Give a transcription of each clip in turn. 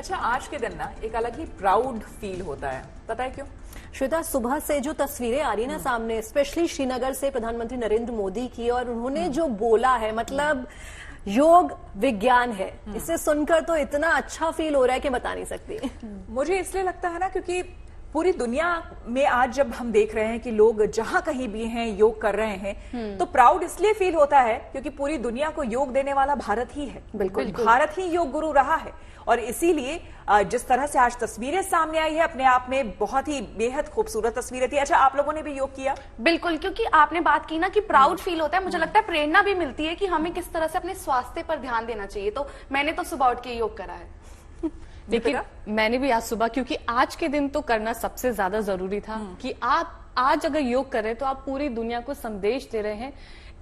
अच्छा, आज के दिन ना एक अलग ही प्राउड फील होता है, पता है क्यों? श्वेता, सुबह से जो तस्वीरें आ रही है ना सामने, स्पेशली श्रीनगर से प्रधानमंत्री नरेंद्र मोदी की, और उन्होंने जो बोला है, मतलब योग विज्ञान है, इसे सुनकर तो इतना अच्छा फील हो रहा है कि बता नहीं सकती। मुझे इसलिए लगता है ना, क्योंकि पूरी दुनिया में आज जब हम देख रहे हैं कि लोग जहां कहीं भी हैं योग कर रहे हैं, तो प्राउड इसलिए फील होता है क्योंकि पूरी दुनिया को योग देने वाला भारत ही है। बिल्कुल, भारत ही योग गुरु रहा है। और इसीलिए जिस तरह से आज तस्वीरें सामने आई है, अपने आप में बहुत ही बेहद खूबसूरत तस्वीरें थी। अच्छा, आप लोगों ने भी योग किया? बिल्कुल, क्योंकि आपने बात की ना कि प्राउड फील होता है, मुझे लगता है प्रेरणा भी मिलती है कि हमें किस तरह से अपने स्वास्थ्य पर ध्यान देना चाहिए। तो मैंने तो सुबह उठ के योग करा है। देखिए, मैंने भी आज सुबह, क्योंकि आज के दिन तो करना सबसे ज्यादा जरूरी था कि आप आज अगर योग कर रहे हैं तो आप पूरी दुनिया को संदेश दे रहे हैं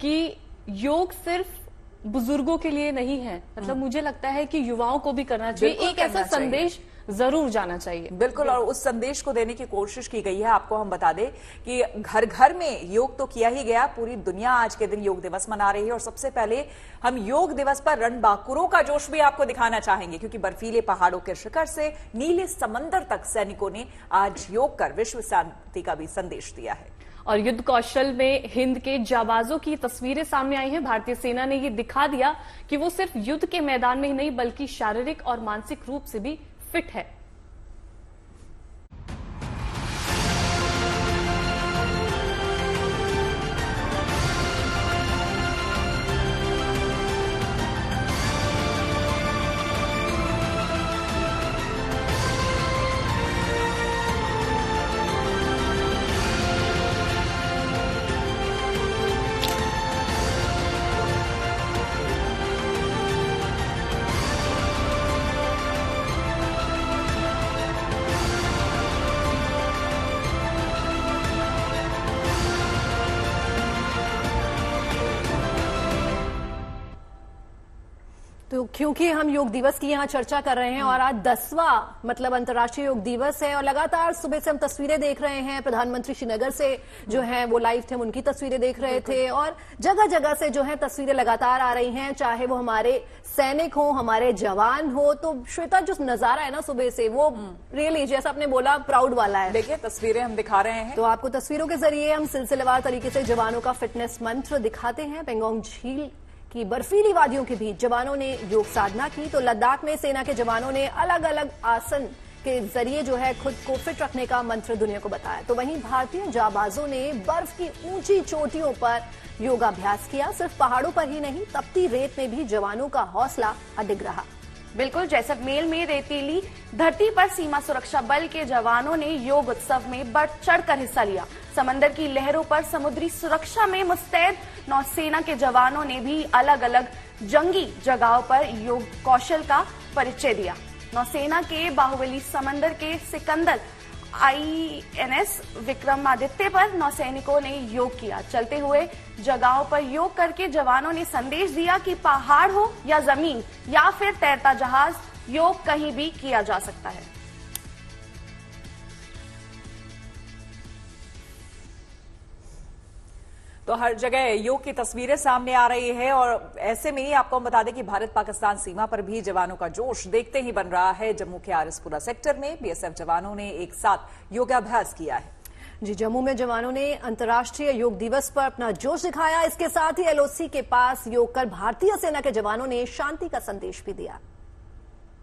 कि योग सिर्फ बुजुर्गों के लिए नहीं है। मतलब मुझे लगता है कि युवाओं को भी करना चाहिए, एक ऐसा संदेश जरूर जाना चाहिए। बिल्कुल, और उस संदेश को देने की कोशिश की गई है। आपको हम बता दें कि घर घर में योग तो किया ही गया, पूरी दुनिया आज के दिन योग दिवस मना रही है। और सबसे पहले हम योग दिवस पर रणबांकुरों का जोश भी आपको दिखाना चाहेंगे, क्योंकि बर्फीले पहाड़ों के शिखर से नीले समंदर तक सैनिकों ने आज योग कर विश्व शांति का भी संदेश दिया है। और युद्ध कौशल में हिंद के जाबाजों की तस्वीरें सामने आई हैं। भारतीय सेना ने ये दिखा दिया कि वो सिर्फ युद्ध के मैदान में ही नहीं बल्कि शारीरिक और मानसिक रूप से भी फिट है। तो क्योंकि हम योग दिवस की यहाँ चर्चा कर रहे हैं और आज 10वां मतलब अंतर्राष्ट्रीय योग दिवस है, और लगातार सुबह से हम तस्वीरें देख रहे हैं, प्रधानमंत्री श्रीनगर से जो हैं वो लाइव थे, उनकी तस्वीरें देख रहे थे, और जगह जगह से जो है तस्वीरें लगातार आ रही हैं, चाहे वो हमारे सैनिक हो, हमारे जवान हो। तो श्वेता, जो नजारा है ना सुबह से, वो रियली जैसा आपने बोला प्राउड वाला है। देखिए, तस्वीरें हम दिखा रहे हैं, तो आपको तस्वीरों के जरिए हम सिलसिलेवार तरीके से जवानों का फिटनेस मंत्र दिखाते हैं। पेंगोंग झील की बर्फीली वादियों के बीच जवानों ने योग साधना की। तो लद्दाख में सेना के जवानों ने अलग अलग आसन के जरिए जो है खुद को फिट रखने का मंत्र दुनिया को बताया। तो वहीं भारतीय जाबाजों ने बर्फ की ऊंची चोटियों पर योगाभ्यास किया। सिर्फ पहाड़ों पर ही नहीं, तपती रेत में भी जवानों का हौसला अडिग रहा। बिल्कुल, जैसलमेर में रेतीली धरती पर सीमा सुरक्षा बल के जवानों ने योग उत्सव में बढ़ चढ़कर हिस्सा लिया। समंदर की लहरों पर समुद्री सुरक्षा में मुस्तैद नौसेना के जवानों ने भी अलग अलग जंगी जगहों पर योग कौशल का परिचय दिया। नौसेना के बाहुबली समंदर के सिकंदर INS विक्रमादित्य पर नौसैनिकों ने योग किया। चलते हुए जगहों पर योग करके जवानों ने संदेश दिया कि पहाड़ हो या जमीन या फिर तैरता जहाज, योग कहीं भी किया जा सकता है। तो हर जगह योग की तस्वीरें सामने आ रही है, और ऐसे में ही आपको हम बता दें कि भारत पाकिस्तान सीमा पर भी जवानों का जोश देखते ही बन रहा है। जम्मू के आरएसपुरा सेक्टर में BSF जवानों ने एक साथ योगाभ्यास किया है। जी, जम्मू में जवानों ने अंतर्राष्ट्रीय योग दिवस पर अपना जोश दिखाया। इसके साथ ही LOC के पास योग कर भारतीय सेना के जवानों ने शांति का संदेश भी दिया।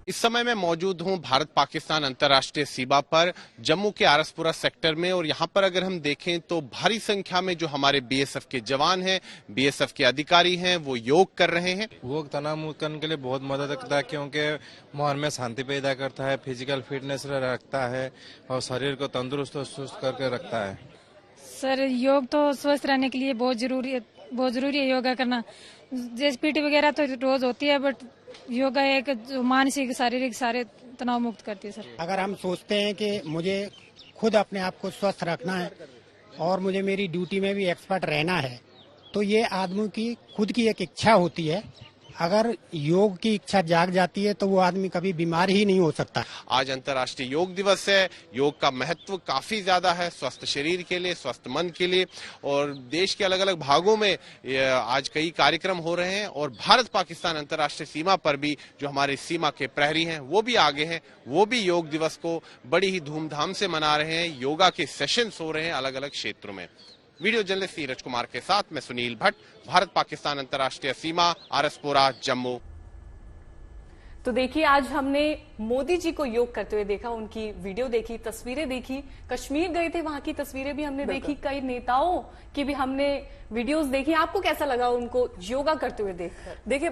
इस समय मैं मौजूद हूं भारत पाकिस्तान अंतर्राष्ट्रीय सीमा पर जम्मू के आरएसपुरा सेक्टर में, और यहां पर अगर हम देखें तो भारी संख्या में जो हमारे BSF के जवान हैं, BSF के अधिकारी हैं, वो योग कर रहे हैं। योग तनाव मुक्त करने के लिए बहुत मदद करता है, क्योंकि माहौल में शांति पैदा करता है, फिजिकल फिटनेस रखता है और शरीर को तंदुरुस्त और सुस्त करके रखता है। सर, योग तो स्वस्थ रहने के लिए बहुत जरूरी है योगा करना। जैसे PT वगैरह तो रोज होती है, बट योगा एक मानसिक शारीरिक सारे तनाव मुक्त करती है। सर, अगर हम सोचते हैं कि मुझे खुद अपने आप को स्वस्थ रखना है और मुझे मेरी ड्यूटी में भी एक्सपर्ट रहना है, तो ये आदमी की खुद की एक इच्छा होती है अगर योग की इच्छा जाग जाती है तो वो आदमी कभी बीमार ही नहीं हो सकता। आज अंतर्राष्ट्रीय योग दिवस है। योग का महत्व काफी ज्यादा है स्वस्थ शरीर के लिए, स्वस्थ मन के लिए, और देश के अलग अलग भागों में आज कई कार्यक्रम हो रहे हैं। और भारत पाकिस्तान अंतर्राष्ट्रीय सीमा पर भी जो हमारे सीमा के प्रहरी हैं वो भी आगे हैं, वो भी योग दिवस को बड़ी ही धूमधाम से मना रहे हैं। योगा के सेशंस हो रहे हैं अलग अलग क्षेत्रों में। वीडियो जर्नलिस्ट नीरज कुमार के साथ मैं सुनील भट्ट, भारत पाकिस्तान अंतर्राष्ट्रीय सीमा, आरसपुरा, जम्मू। तो देखिए, आज हमने मोदी जी को योग करते हुए देखा, उनकी वीडियो देखी, तस्वीरें देखी, कश्मीर गए थे वहां की तस्वीरें भी हमने देखी, कई नेताओं की भी हमने वीडियोस देखी। आपको कैसा लगा उनको योगा करते हुए देखकर? देखिए,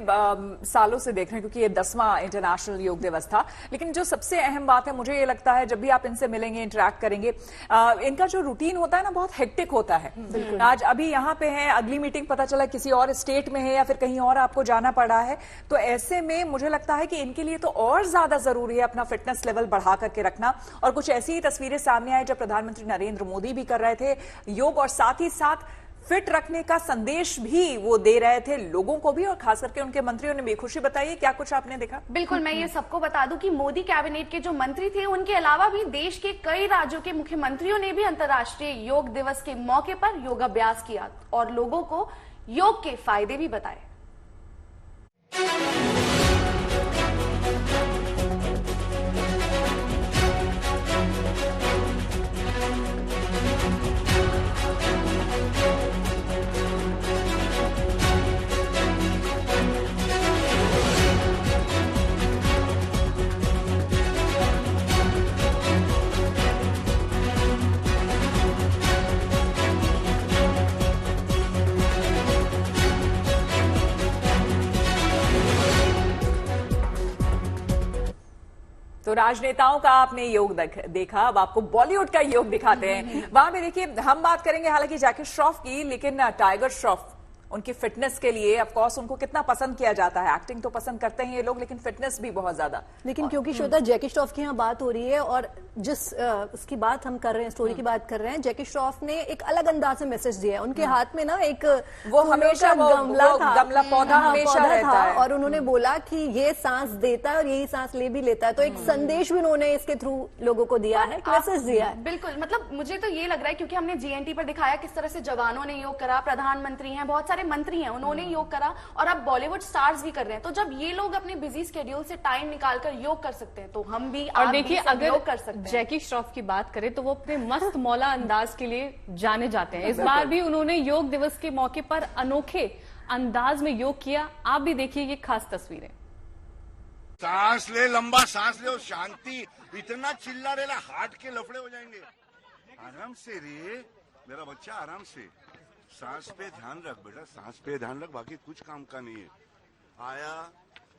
सालों से देख रहे हैं क्योंकि ये 10वां इंटरनेशनल योग दिवस था, लेकिन जो सबसे अहम बात है मुझे ये लगता है जब भी आप इनसे मिलेंगे, इंटरेक्ट करेंगे, इनका जो रूटीन होता है ना बहुत हेक्टिक होता है। आज अभी यहाँ पे है, अगली मीटिंग पता चला किसी और स्टेट में है या फिर कहीं और आपको जाना पड़ा है, तो ऐसे में मुझे लगता है कि इनके लिए तो और ज्यादा जरूरी है अपना फिटनेस लेवल बढ़ा करके रखना। और कुछ ऐसी ही तस्वीरें सामने आई जब प्रधानमंत्री नरेंद्र मोदी भी कर रहे थे योग, और साथ ही साथ फिट रखने का संदेश भी वो दे रहे थे लोगों को भी, और खास करके उनके मंत्रियों ने भी। खुशी बताइए, क्या कुछ आपने देखा? बिल्कुल, मैं ये सबको बता दूं कि मोदी कैबिनेट के जो मंत्री थे उनके अलावा भी देश के कई राज्यों के मुख्यमंत्रियों ने भी अंतर्राष्ट्रीय योग दिवस के मौके पर योगाभ्यास किया और लोगों को योग के फायदे भी बताए। तो राजनेताओं का आपने योग देखा, अब आपको बॉलीवुड का योग दिखाते हैं। वहां पे देखिए, हम बात करेंगे हालांकि जैकी श्रॉफ की, लेकिन टाइगर श्रॉफ उनकी फिटनेस के लिए ऑफ कोर्स उनको कितना पसंद किया जाता है। एक्टिंग तो पसंद करते हैं ये लोग, लेकिन फिटनेस भी बहुत ज्यादा। लेकिन क्योंकि श्वेता जैकी श्रॉफ की यहाँ बात हो रही है और जिस उसकी बात हम कर रहे हैं, स्टोरी की बात कर रहे हैं, जैकी श्रॉफ ने एक अलग अंदाज में मैसेज दिया है। उनके हाथ में ना एक वो हमेशा गमला पौधा हमेशा रहता है, और उन्होंने बोला कि ये सांस देता है और यही सांस ले भी लेता है। तो एक संदेश भी उन्होंने इसके थ्रू लोगों को दिया है, मैसेज दिया है। बिल्कुल, मतलब मुझे तो ये लग रहा है क्योंकि हमने जीएनटी पर दिखाया किस तरह से जवानों ने योग करा, प्रधानमंत्री हैं, बहुत सारे मंत्री हैं, उन्होंने योग करा, और अब बॉलीवुड स्टार्स भी कर रहे हैं। तो जब ये लोग अपने बिजी शेड्यूल से टाइम निकालकर योग कर सकते हैं तो हम भी, और देखिए, अगर योग कर सकते हैं। जैकी श्रॉफ की बात करें तो वो अपने मस्त मौला अंदाज के लिए जाने जाते हैं। इस बार भी उन्होंने योग दिवस के मौके पर अनोखे अंदाज में योग किया। आप भी देखिए ये खास तस्वीरें। सांस ले, लंबा सांस ले और शांति। इतना चिल्ला रहे ना, हार्ट के लफड़े हो जाएंगे। आराम से रे मेरा बच्चा, आराम से। सांस पे ध्यान रख बेटा, सांस पे ध्यान रख, बाकी कुछ काम का नहीं है। आया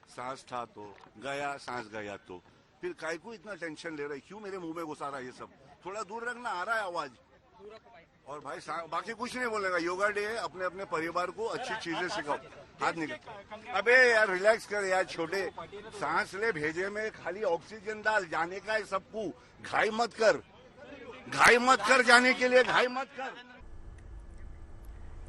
सांस था तो गया, सांस गया तो फिर काय को इतना टेंशन ले रहा है, क्यों मेरे मुंह में घुसा रहा है ये सब? थोड़ा दूर रखना, आ रहा है आवाज। और भाई बाकी कुछ नहीं बोलेगा। योगा डे है, अपने अपने परिवार को अच्छी चीजें सिखाओ। हाथ निकल, अबे यार रिलैक्स कर यार छोटे, सांस ले, भेजे में खाली ऑक्सीजन डाल, जाने का है सबको। घाई मत कर, घाई मत कर, जाने के लिए घाई मत कर।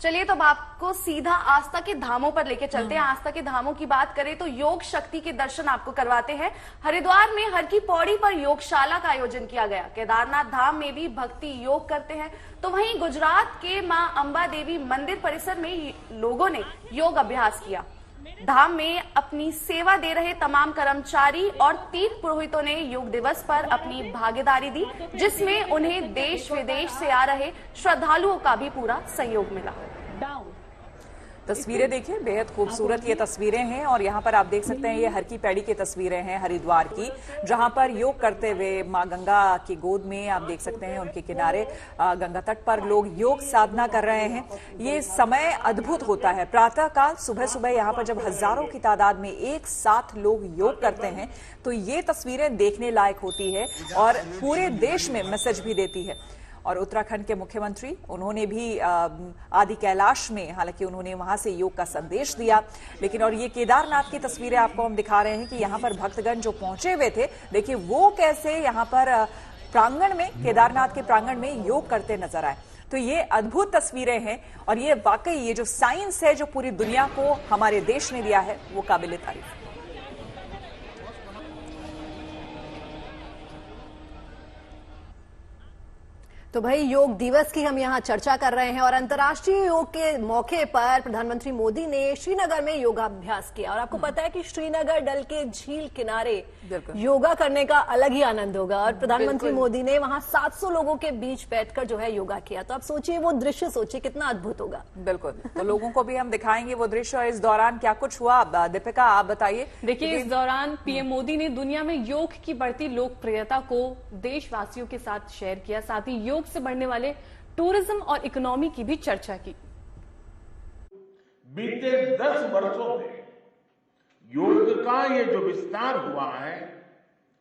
चलिए, तो अब आपको सीधा आस्था के धामों पर लेके चलते हैं। आस्था के धामों की बात करें तो योग शक्ति के दर्शन आपको करवाते हैं। हरिद्वार में हर की पौड़ी पर योगशाला का आयोजन किया गया। केदारनाथ धाम में भी भक्ति योग करते हैं, तो वहीं गुजरात के मां अंबा देवी मंदिर परिसर में लोगों ने योग अभ्यास किया। धाम में अपनी सेवा दे रहे तमाम कर्मचारी और तीर्थ पुरोहितों ने योग दिवस पर अपनी भागीदारी दी, जिसमें उन्हें देश विदेश से आ रहे श्रद्धालुओं का भी पूरा सहयोग मिला। तस्वीरें देखिए, बेहद खूबसूरत ये तस्वीरें हैं, और यहाँ पर आप देख सकते हैं ये हर की पैड़ी की तस्वीरें हैं हरिद्वार की, जहां पर योग करते हुए मां गंगा की गोद में आप देख सकते हैं उनके किनारे गंगा तट पर लोग योग साधना कर रहे हैं। ये समय अद्भुत होता है, प्रातःकाल सुबह सुबह यहाँ पर जब हजारों की तादाद में एक साथ लोग योग करते हैं तो ये तस्वीरें देखने लायक होती है और पूरे देश में मैसेज भी देती है। और उत्तराखंड के मुख्यमंत्री, उन्होंने भी आदि कैलाश में, हालांकि उन्होंने वहां से योग का संदेश दिया, लेकिन और ये केदारनाथ की तस्वीरें आपको हम दिखा रहे हैं कि यहाँ पर भक्तगण जो पहुंचे हुए थे, देखिए वो कैसे यहाँ पर प्रांगण में, केदारनाथ के प्रांगण में योग करते नजर आए। तो ये अद्भुत तस्वीरें हैं और ये वाकई ये जो साइंस है जो पूरी दुनिया को हमारे देश ने दिया है वो काबिल तारीफ है। तो भाई योग दिवस की हम यहाँ चर्चा कर रहे हैं और अंतर्राष्ट्रीय योग के मौके पर प्रधानमंत्री मोदी ने श्रीनगर में योगाभ्यास किया और आपको पता है कि श्रीनगर डल के झील किनारे योगा करने का अलग ही आनंद होगा और प्रधानमंत्री मोदी ने वहां 700 लोगों के बीच बैठकर जो है योगा किया। तो आप सोचिए वो दृश्य सोचिए कितना अद्भुत होगा। बिल्कुल, तो लोगों को भी हम दिखाएंगे वो दृश्य और इस दौरान क्या कुछ हुआ। दीपिका आप बताइए। देखिए इस दौरान पीएम मोदी ने दुनिया में योग की बढ़ती लोकप्रियता को देशवासियों के साथ शेयर किया, साथ ही योग से बढ़ने वाले टूरिज्म और इकोनॉमी की भी चर्चा की। बीते 10 वर्षों में योग का ये जो विस्तार हुआ है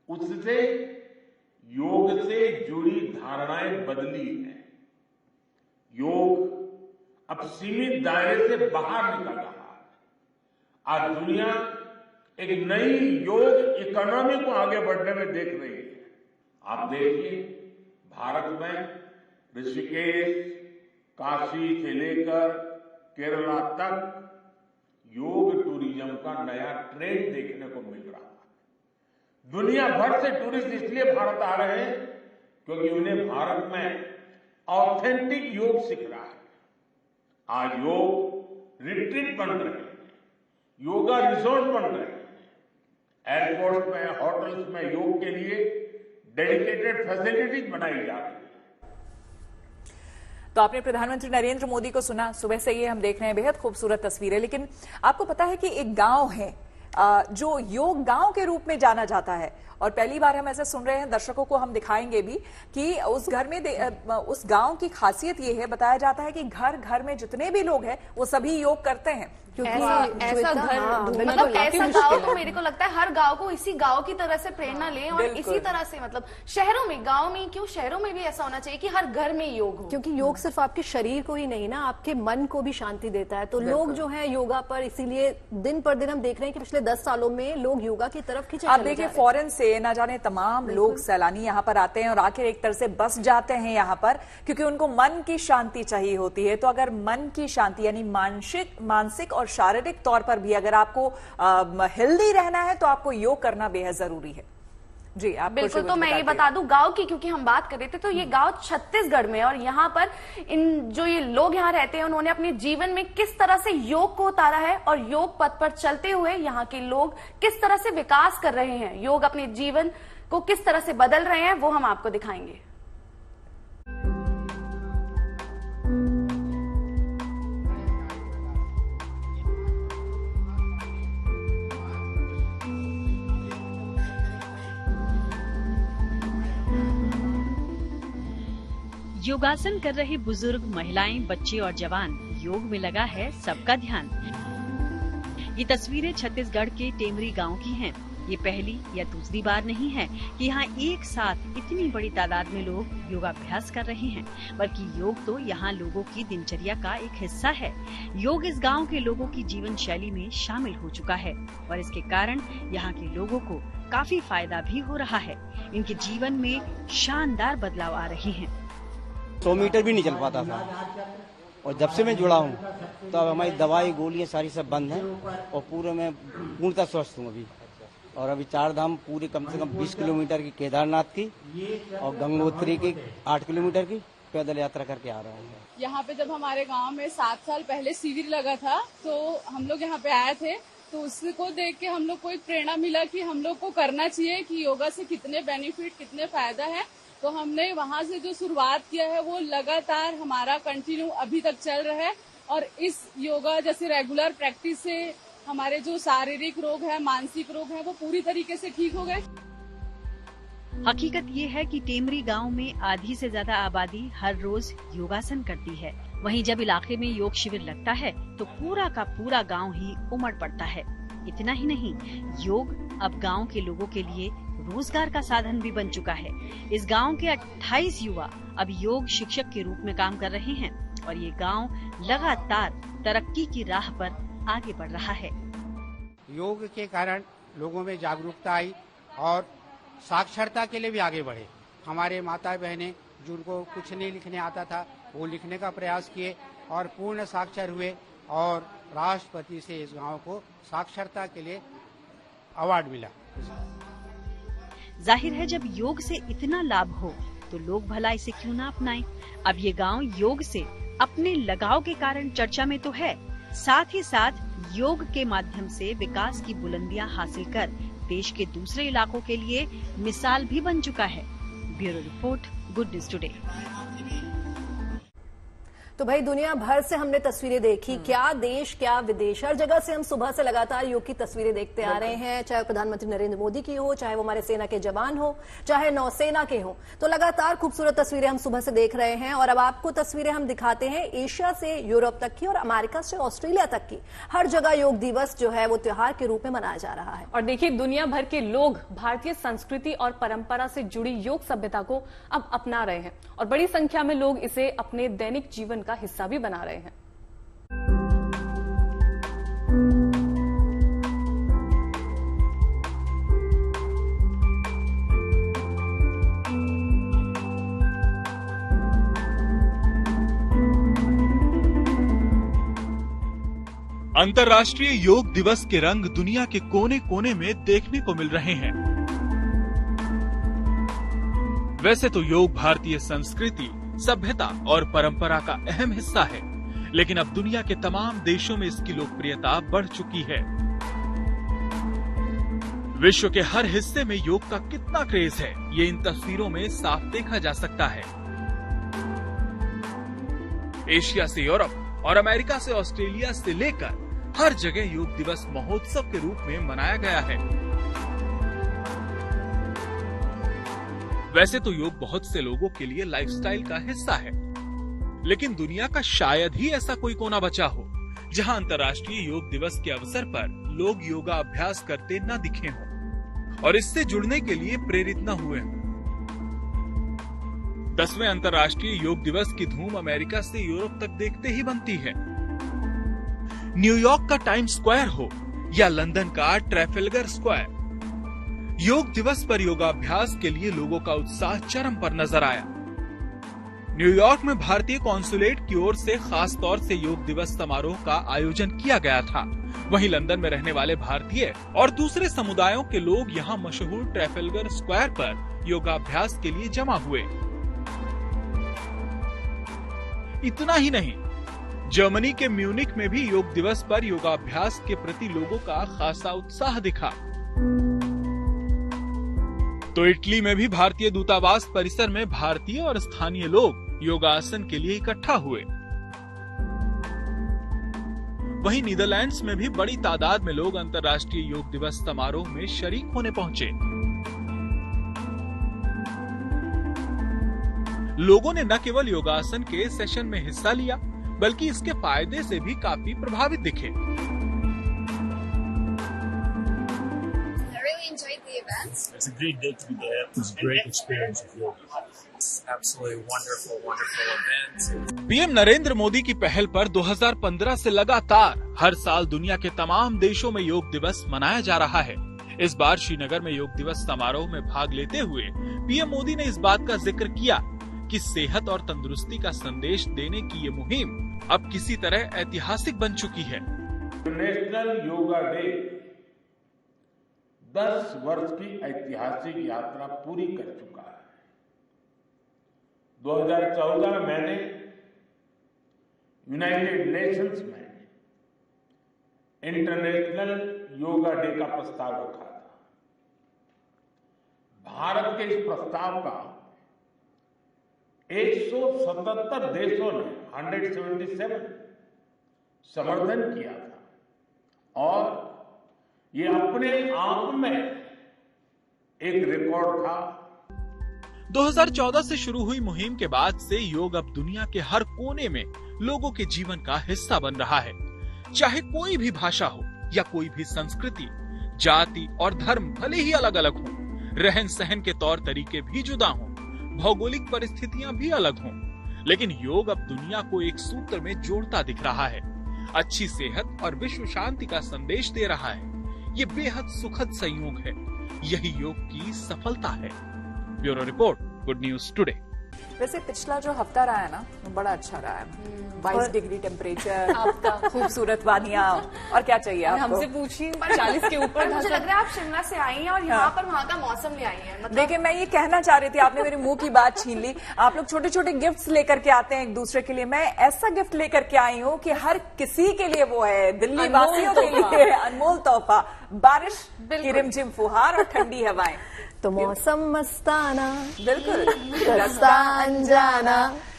उससे योग से जुड़ी धारणाएं बदली हैं। योग अब सीमित दायरे से बाहर निकल रहा है। आज दुनिया एक नई योग इकोनॉमी को आगे बढ़ने में देख रही है। आप देखिए भारत में ऋषिकेश, काशी से लेकर केरला तक योग टूरिज्म का नया ट्रेंड देखने को मिल रहा है। दुनिया भर से टूरिस्ट इसलिए भारत आ रहे हैं क्योंकि उन्हें भारत में ऑथेंटिक योग सीख रहा है। आज योग रिट्रीट बन रहे हैं, योगा रिसोर्ट बन रहे हैं, एयरपोर्ट में, होटल्स में योग के लिए डेडिकेटेड फैसिलिटीज बनाई जा रही है। तो आपने प्रधानमंत्री नरेंद्र मोदी को सुना, सुबह से ये हम देख रहे हैं बेहद खूबसूरत तस्वीरें। लेकिन आपको पता है कि एक गांव है जो योग गांव के रूप में जाना जाता है और पहली बार हम ऐसे सुन रहे हैं, दर्शकों को हम दिखाएंगे भी कि उस घर में उस गांव की खासियत ये है, बताया जाता है कि घर घर में जितने भी लोग हैं वो सभी योग करते हैं। क्योंकि ऐसा घर मतलब ऐसा गांव तो मेरे को लगता है हर गांव को इसी गांव की तरह से प्रेरणा ले और इसी तरह से मतलब शहरों में, गांव में क्यों, शहरों में भी ऐसा होना चाहिए कि हर घर में योग हो। क्योंकि योग सिर्फ आपके शरीर को ही नहीं ना, आपके मन को भी शांति देता है। तो लोग जो है योगा पर इसीलिए दिन पर दिन हम देख रहे हैं कि पिछले 10 सालों में लोग योगा की तरफ खिंचे। आप देखिए फॉरेन से न जाने तमाम लोग सैलानी यहाँ पर आते हैं और आखिर एक तरह से बस जाते हैं यहाँ पर क्योंकि उनको मन की शांति चाहिए होती है। तो अगर मन की शांति यानी मानसिक और शारीरिक तौर पर भी अगर आपको हेल्दी रहना है तो आपको योग करना बेहद जरूरी है। जी आप बिल्कुल। तो मैं ये बता दूं गांव की, क्योंकि हम बात कर रहे थे, तो ये गांव छत्तीसगढ़ में और यहाँ पर जो ये लोग यहाँ रहते हैं उन्होंने अपने जीवन में किस तरह से योग को उतारा है और योग पथ पर चलते हुए यहाँ के लोग किस तरह से विकास कर रहे हैं, योग अपने जीवन को किस तरह से बदल रहे हैं, वो हम आपको दिखाएंगे। योगासन कर रहे बुजुर्ग, महिलाएं, बच्चे और जवान, योग में लगा है सबका ध्यान। ये तस्वीरें छत्तीसगढ़ के टेमरी गांव की हैं। ये पहली या दूसरी बार नहीं है कि यहाँ एक साथ इतनी बड़ी तादाद में लोग योगाभ्यास कर रहे हैं, बल्कि योग तो यहाँ लोगों की दिनचर्या का एक हिस्सा है। योग इस गांव के लोगों की जीवन शैली में शामिल हो चुका है और इसके कारण यहाँ के लोगों को काफी फायदा भी हो रहा है। इनके जीवन में शानदार बदलाव आ रहे हैं। 100 मीटर भी नहीं चल पाता था और जब से मैं जुड़ा हूँ तो अब हमारी दवाई गोलियाँ सारी सब बंद हैं और पूरे मैं पूर्णतः स्वस्थ हूँ अभी। और अभी 4 धाम पूरे कम से कम 20 किलोमीटर की केदारनाथ की और गंगोत्री की 8 किलोमीटर की पैदल यात्रा करके आ रहा हूँ। यहाँ पे जब हमारे गांव में 7 साल पहले शिविर लगा था तो हम लोग यहाँ पे आए थे, तो उसको देख के हम लोग को एक प्रेरणा मिला कि हम लोग को करना चाहिए कि योगा से कितने बेनिफिट, कितने फायदा है। तो हमने वहाँ से जो शुरुआत किया है वो लगातार हमारा कंटिन्यू अभी तक चल रहा है और इस योगा जैसे रेगुलर प्रैक्टिस से हमारे जो शारीरिक रोग है, मानसिक रोग है, वो पूरी तरीके से ठीक हो गए। हकीकत ये है कि टेमरी गांव में आधी से ज्यादा आबादी हर रोज योगासन करती है। वहीं जब इलाके में योग शिविर लगता है तो पूरा का पूरा गांव ही उमड़ पड़ता है। इतना ही नहीं, योग अब गांव के लोगों के लिए रोजगार का साधन भी बन चुका है। इस गांव के 28 युवा अब योग शिक्षक के रूप में काम कर रहे हैं और ये गांव लगातार तरक्की की राह पर आगे बढ़ रहा है। योग के कारण लोगों में जागरूकता आई और साक्षरता के लिए भी आगे बढ़े। हमारे माता बहनें जिनको कुछ नहीं लिखने आता था वो लिखने का प्रयास किए और पूर्ण साक्षर हुए और राष्ट्रपति से इस गांव को साक्षरता के लिए अवार्ड मिला। जाहिर है जब योग से इतना लाभ हो तो लोग भला इसे क्यों ना अपनाएं। अब ये गांव योग से अपने लगाव के कारण चर्चा में तो है, साथ ही साथ योग के माध्यम से विकास की बुलंदियां हासिल कर देश के दूसरे इलाकों के लिए मिसाल भी बन चुका है। Bureau report, good news today. तो भाई दुनिया भर से हमने तस्वीरें देखी, क्या देश क्या विदेश, हर जगह से हम सुबह से लगातार योग की तस्वीरें देखते आ रहे हैं, चाहे प्रधानमंत्री नरेंद्र मोदी की हो, चाहे वो हमारे सेना के जवान हो, चाहे नौसेना के हो, तो लगातार खूबसूरत तस्वीरें हम सुबह से देख रहे हैं। और अब आपको तस्वीरें हम दिखाते हैं एशिया से यूरोप तक की और अमेरिका से ऑस्ट्रेलिया तक की। हर जगह योग दिवस जो है वो त्योहार के रूप में मनाया जा रहा है। और देखिए दुनिया भर के लोग भारतीय संस्कृति और परंपरा से जुड़ी योग सभ्यता को अब अपना रहे हैं और बड़ी संख्या में लोग इसे अपने दैनिक जीवन का हिस्सा भी बना रहे हैं। अंतर्राष्ट्रीय योग दिवस के रंग दुनिया के कोने कोने में देखने को मिल रहे हैं। वैसे तो योग भारतीय संस्कृति, सभ्यता और परंपरा का अहम हिस्सा है, लेकिन अब दुनिया के तमाम देशों में इसकी लोकप्रियता बढ़ चुकी है। विश्व के हर हिस्से में योग का कितना क्रेज है, ये इन तस्वीरों में साफ देखा जा सकता है। एशिया से यूरोप और अमेरिका से ऑस्ट्रेलिया से लेकर हर जगह योग दिवस महोत्सव के रूप में मनाया गया है। वैसे तो योग बहुत से लोगों के लिए लाइफस्टाइल का हिस्सा है, लेकिन दुनिया का शायद ही ऐसा कोई कोना बचा हो जहां अंतर्राष्ट्रीय योग दिवस के अवसर पर लोग योगा अभ्यास करते न दिखे हों और इससे जुड़ने के लिए प्रेरित न हुए हों। 10वें अंतर्राष्ट्रीय योग दिवस की धूम अमेरिका से यूरोप तक देखते ही बनती है। न्यूयॉर्क का टाइम स्क्वायर हो या लंदन का ट्रैफलगर स्क्वायर, योग दिवस पर योगाभ्यास के लिए लोगों का उत्साह चरम पर नजर आया। न्यूयॉर्क में भारतीय कॉन्सुलेट की ओर से खास तौर से योग दिवस समारोह का आयोजन किया गया था। वहीं लंदन में रहने वाले भारतीय और दूसरे समुदायों के लोग यहां मशहूर ट्रैफलगर स्क्वायर पर योगाभ्यास के लिए जमा हुए। इतना ही नहीं, जर्मनी के म्यूनिक में भी योग दिवस पर योगाभ्यास के प्रति लोगों का खासा उत्साह दिखा। तो इटली में भी भारतीय दूतावास परिसर में भारतीय और स्थानीय लोग योगासन के लिए इकट्ठा हुए। वहीं नीदरलैंड्स में भी बड़ी तादाद में लोग अंतर्राष्ट्रीय योग दिवस समारोह में शरीक होने पहुंचे। लोगों ने न केवल योगासन के सेशन में हिस्सा लिया, बल्कि इसके फायदे से भी काफी प्रभावित दिखे। Enjoyed the event. It's a great day to be there. It was a great experience of yoga. It's absolutely wonderful event. PM Narendra Modi की पहल पर 2015 से लगातार हर साल दुनिया के तमाम देशों में योग दिवस मनाया जा रहा है। इस बार श्रीनगर में योग दिवस समारोह में भाग लेते हुए पीएम मोदी ने इस बात का जिक्र किया कि सेहत और तंदुरुस्ती का संदेश देने की ये मुहिम अब किसी तरह ऐतिहासिक बन चुकी है। नेशनल योगा डे 10 वर्ष की ऐतिहासिक यात्रा पूरी कर चुका है। 2014 में मैंने यूनाइटेड नेशंस में इंटरनेशनल योगा डे का प्रस्ताव रखा था। भारत के इस प्रस्ताव का 177 देशों ने 177 समर्थन किया था और ये अपने आप में एक रिकॉर्ड था। 2014 से शुरू हुई मुहिम के बाद से योग अब दुनिया के हर कोने में लोगों के जीवन का हिस्सा बन रहा है। चाहे कोई भी भाषा हो या कोई भी संस्कृति, जाति और धर्म भले ही अलग अलग हो, रहन सहन के तौर तरीके भी जुदा हों, भौगोलिक परिस्थितियां भी अलग हों, लेकिन योग अब दुनिया को एक सूत्र में जोड़ता दिख रहा है। अच्छी सेहत और विश्व शांति का संदेश दे रहा है। ये बेहद सुखद संयोग है। यही योग की सफलता है। Bureau report, good news today. वैसे पिछला जो हफ्ता रहा है ना वो बड़ा अच्छा रहा है। 22 डिग्री टेम्परेचर, आपका खूबसूरत वादियां, और क्या चाहिए आपको? हमसे पूछिए 40 के ऊपर। मुझे लग रहा है आप शिमला से आई हैं और यहाँ पर वहाँ का मौसम ले आई हैं। मतलब देखिए, मैं ये कहना चाह रही थी, आपने मेरे मुंह की बात छीन ली। आप लोग छोटे छोटे गिफ्ट्स लेकर के आते हैं एक दूसरे के लिए, मैं ऐसा गिफ्ट लेकर के आई हूँ कि हर किसी के लिए वो है, दिल्ली वासियों के लिए अनमोल तोहफा। बारिश की रिमझिम फुहार और ठंडी हवाएं, तो मौसम मस्ताना, बिल्कुल रास्ता अनजाना।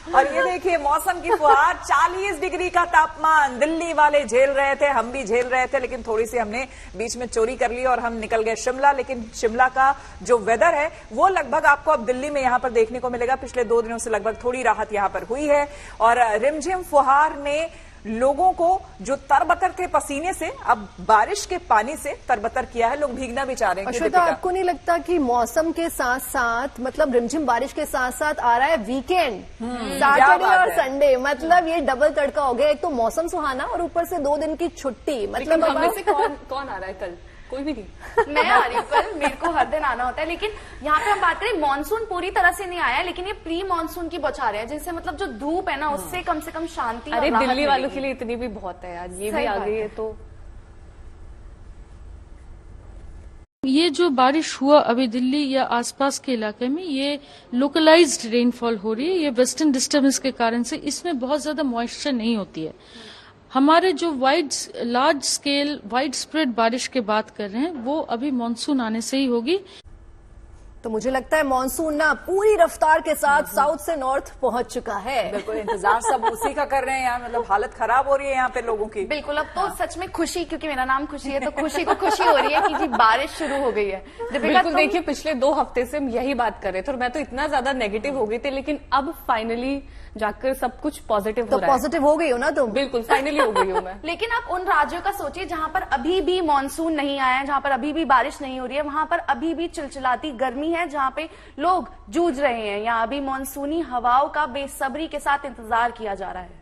और ये देखिए मौसम की फुहार, 40 डिग्री का तापमान दिल्ली वाले झेल रहे थे, हम भी झेल रहे थे, लेकिन थोड़ी सी हमने बीच में चोरी कर ली और हम निकल गए शिमला। लेकिन शिमला का जो वेदर है वो लगभग आपको अब दिल्ली में यहां पर देखने को मिलेगा। पिछले 2 दिनों से लगभग थोड़ी राहत यहां पर हुई है और रिमझिम फुहार ने लोगों को जो तरबतर थे पसीने से, अब बारिश के पानी से तरबतर किया है। लोग भीगना भी चाह रहे हैं। श्वेता, आपको नहीं लगता कि मौसम के साथ साथ, मतलब रिमझिम बारिश के साथ साथ आ रहा है वीकेंड, सैटरडे और संडे, मतलब ये डबल तड़का हो गया। एक तो मौसम सुहाना और ऊपर से 2 दिन की छुट्टी। मतलब हम में से कौन आ रहा है कल? कोई भी नहीं। मैं आ रही हूँ कल, मेरे को हर दिन आना होता है। लेकिन यहाँ पे हम बात करें, मानसून पूरी तरह से नहीं आया, लेकिन ये प्री मानसून की बौछारें हैं, जिससे मतलब जो धूप है ना उससे कम से कम शांति। अरे दिल्ली वालों के लिए इतनी भी बहुत है यार, ये भी आ गई है तो। ये जो बारिश हुआ अभी दिल्ली या आसपास के इलाके में, ये लोकलाइज्ड रेनफॉल हो रही है। ये वेस्टर्न डिस्टर्बेंस के कारण से इसमें बहुत ज्यादा मॉइस्चर नहीं होती है। हमारे जो लार्ज स्केल वाइड स्प्रेड बारिश की बात कर रहे हैं वो अभी मानसून आने से ही होगी। तो मुझे लगता है मानसून ना पूरी रफ्तार के साथ साउथ से नॉर्थ पहुंच चुका है। बिल्कुल, इंतजार सब उसी का कर रहे हैं यार। मतलब हालत खराब हो रही है यहाँ पे लोगों की। बिल्कुल, अब तो सच में खुशी, क्योंकि मेरा नाम खुशी है, तो खुशी को खुशी हो रही है कि जी बारिश शुरू हो गई है। बिल्कुल, देखिए पिछले 2 हफ्ते से हम यही बात कर रहे थे और मैं तो इतना ज्यादा नेगेटिव हो गई थी, लेकिन अब फाइनली जाकर सब कुछ पॉजिटिव हो रहा है। पॉजिटिव हो गई हो ना तुम? बिल्कुल, फाइनली हो गई हूँ मैं। लेकिन आप उन राज्यों का सोचिए जहां पर अभी भी मानसून नहीं आया है, जहां पर अभी भी बारिश नहीं हो रही है, वहां पर अभी भी चिलचिलाती गर्मी है, जहां पे लोग जूझ रहे हैं। यहाँ अभी मानसूनी हवाओं का बेसब्री के साथ इंतजार किया जा रहा है।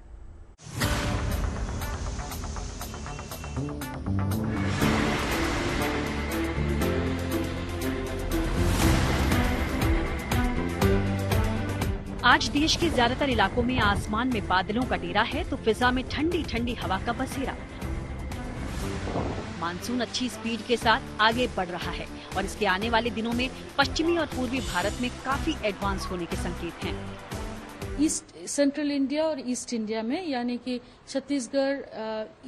आज देश के ज्यादातर इलाकों में आसमान में बादलों का डेरा है तो फिजा में ठंडी ठंडी हवा का बसेरा। मानसून अच्छी स्पीड के साथ आगे बढ़ रहा है और इसके आने वाले दिनों में पश्चिमी और पूर्वी भारत में काफी एडवांस होने के संकेत हैं। ईस्ट सेंट्रल इंडिया और ईस्ट इंडिया में, यानी कि छत्तीसगढ़,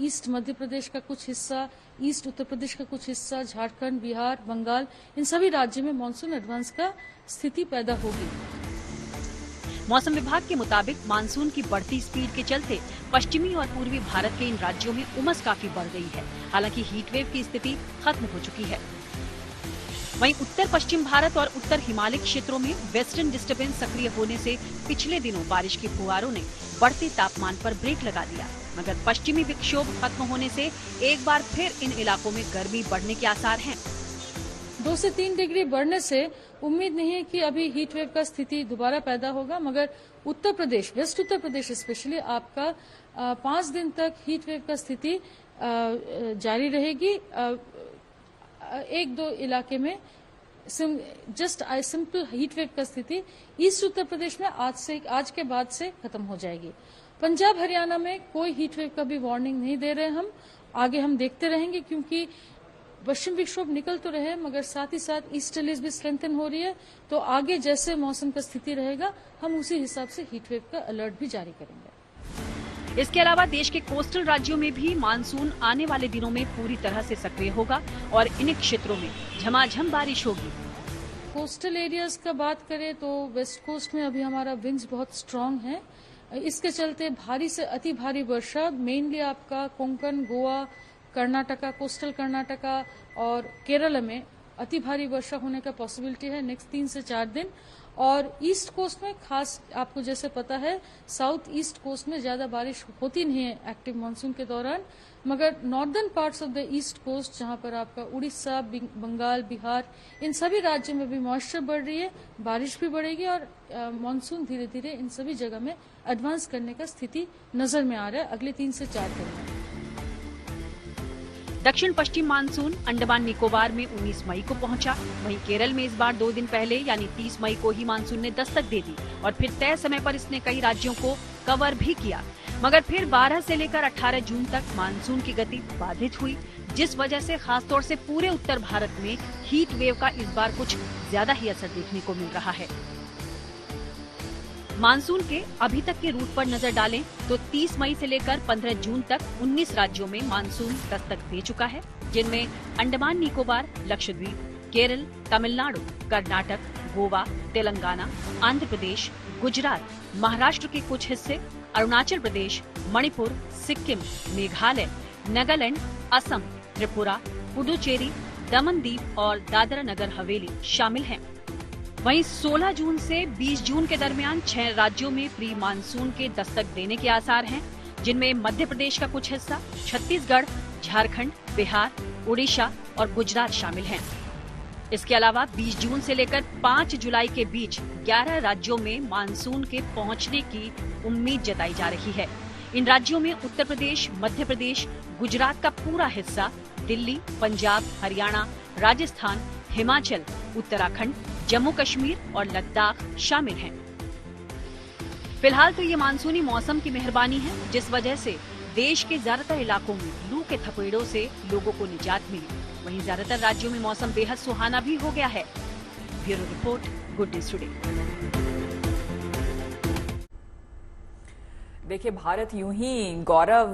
ईस्ट मध्य प्रदेश का कुछ हिस्सा, ईस्ट उत्तर प्रदेश का कुछ हिस्सा, झारखंड, बिहार, बंगाल, इन सभी राज्यों में मानसून एडवांस का स्थिति पैदा होगी। मौसम विभाग के मुताबिक मानसून की बढ़ती स्पीड के चलते पश्चिमी और पूर्वी भारत के इन राज्यों में उमस काफी बढ़ गई है। हालांकि हीटवेव की स्थिति खत्म हो चुकी है। वहीं उत्तर पश्चिम भारत और उत्तर हिमालय क्षेत्रों में वेस्टर्न डिस्टर्बेंस सक्रिय होने से पिछले दिनों बारिश की फुहारों ने बढ़ते तापमान पर ब्रेक लगा दिया, मगर पश्चिमी विक्षोभ खत्म होने से एक बार फिर इन इलाकों में गर्मी बढ़ने के आसार हैं। 2 से 3 डिग्री बढ़ने से उम्मीद नहीं है कि अभी हीट वेव का स्थिति दोबारा पैदा होगा, मगर उत्तर प्रदेश, वेस्ट उत्तर प्रदेश स्पेशली, आपका 5 दिन तक हीट वेव का स्थिति जारी रहेगी। 1-2 इलाके में जस्ट सिंपल हीट वेव का स्थिति ईस्ट उत्तर प्रदेश में आज के बाद से खत्म हो जाएगी। पंजाब हरियाणा में कोई हीट वेव का भी वार्निंग नहीं दे रहे हम। आगे हम देखते रहेंगे, क्योंकि पश्चिम विक्षोभ निकल तो रहे मगर साथ ही साथ ईस्टर्लीज भी स्ट्रेंथन हो रही है, तो आगे जैसे मौसम का स्थिति रहेगा हम उसी हिसाब से हीट वेव का अलर्ट भी जारी करेंगे। इसके अलावा देश के कोस्टल राज्यों में भी मानसून आने वाले दिनों में पूरी तरह से सक्रिय होगा और इन क्षेत्रों में झमाझम बारिश होगी। कोस्टल एरियाज का बात करें तो वेस्ट कोस्ट में अभी हमारा विंड्स बहुत स्ट्रांग है। इसके चलते भारी से अति भारी वर्षा मेनली आपका कोंकण, गोवा, कर्नाटका, कोस्टल कर्नाटका और केरल में अति भारी वर्षा होने का पॉसिबिलिटी है नेक्स्ट 3 से 4 दिन। और ईस्ट कोस्ट में खास, आपको जैसे पता है, साउथ ईस्ट कोस्ट में ज्यादा बारिश होती नहीं है एक्टिव मानसून के दौरान, मगर northern parts of the east coast, जहां पर आपका उड़ीसा, बंगाल, बिहार, इन सभी राज्यों में भी मॉइस्चर बढ़ रही है, बारिश भी बढ़ेगी और मानसून धीरे धीरे इन सभी जगह में एडवांस करने का स्थिति नजर में आ रहा है अगले 3 से 4 दिन में। दक्षिण पश्चिम मानसून अंडमान निकोबार में 19 मई को पहुंचा। वहीं केरल में इस बार 2 दिन पहले यानी 30 मई को ही मानसून ने दस्तक दे दी और फिर तय समय पर इसने कई राज्यों को कवर भी किया। मगर फिर 12 से लेकर 18 जून तक मानसून की गति बाधित हुई, जिस वजह से खासतौर से पूरे उत्तर भारत में हीट वेव का इस बार कुछ ज्यादा ही असर देखने को मिल रहा है। मानसून के अभी तक के रूट पर नजर डालें तो 30 मई से लेकर 15 जून तक 19 राज्यों में मानसून दस्तक दे चुका है, जिनमें अंडमान निकोबार, लक्षद्वीप, केरल, तमिलनाडु, कर्नाटक, गोवा, तेलंगाना, आंध्र प्रदेश, गुजरात, महाराष्ट्र के कुछ हिस्से, अरुणाचल प्रदेश, मणिपुर, सिक्किम, मेघालय, नागालैंड, असम, त्रिपुरा, पुडुचेरी, दमन-दीव और दादरा नगर हवेली शामिल हैं। वहीं 16 जून से 20 जून के दरमियान 6 राज्यों में प्री मानसून के दस्तक देने के आसार हैं, जिनमें मध्य प्रदेश का कुछ हिस्सा, छत्तीसगढ़, झारखंड, बिहार, उड़ीसा और गुजरात शामिल हैं। इसके अलावा 20 जून से लेकर 5 जुलाई के बीच 11 राज्यों में मानसून के पहुंचने की उम्मीद जताई जा रही है। इन राज्यों में उत्तर प्रदेश, मध्य प्रदेश, गुजरात का पूरा हिस्सा, दिल्ली, पंजाब, हरियाणा, राजस्थान, हिमाचल, उत्तराखंड, जम्मू कश्मीर और लद्दाख शामिल हैं। फिलहाल तो ये मानसूनी मौसम की मेहरबानी है, जिस वजह से देश के ज्यादातर इलाकों में लू के थपेड़ों से लोगों को निजात मिली। वहीं ज्यादातर राज्यों में मौसम बेहद सुहाना भी हो गया है। Bureau report, good news today. देखिए, भारत यूं ही गौरव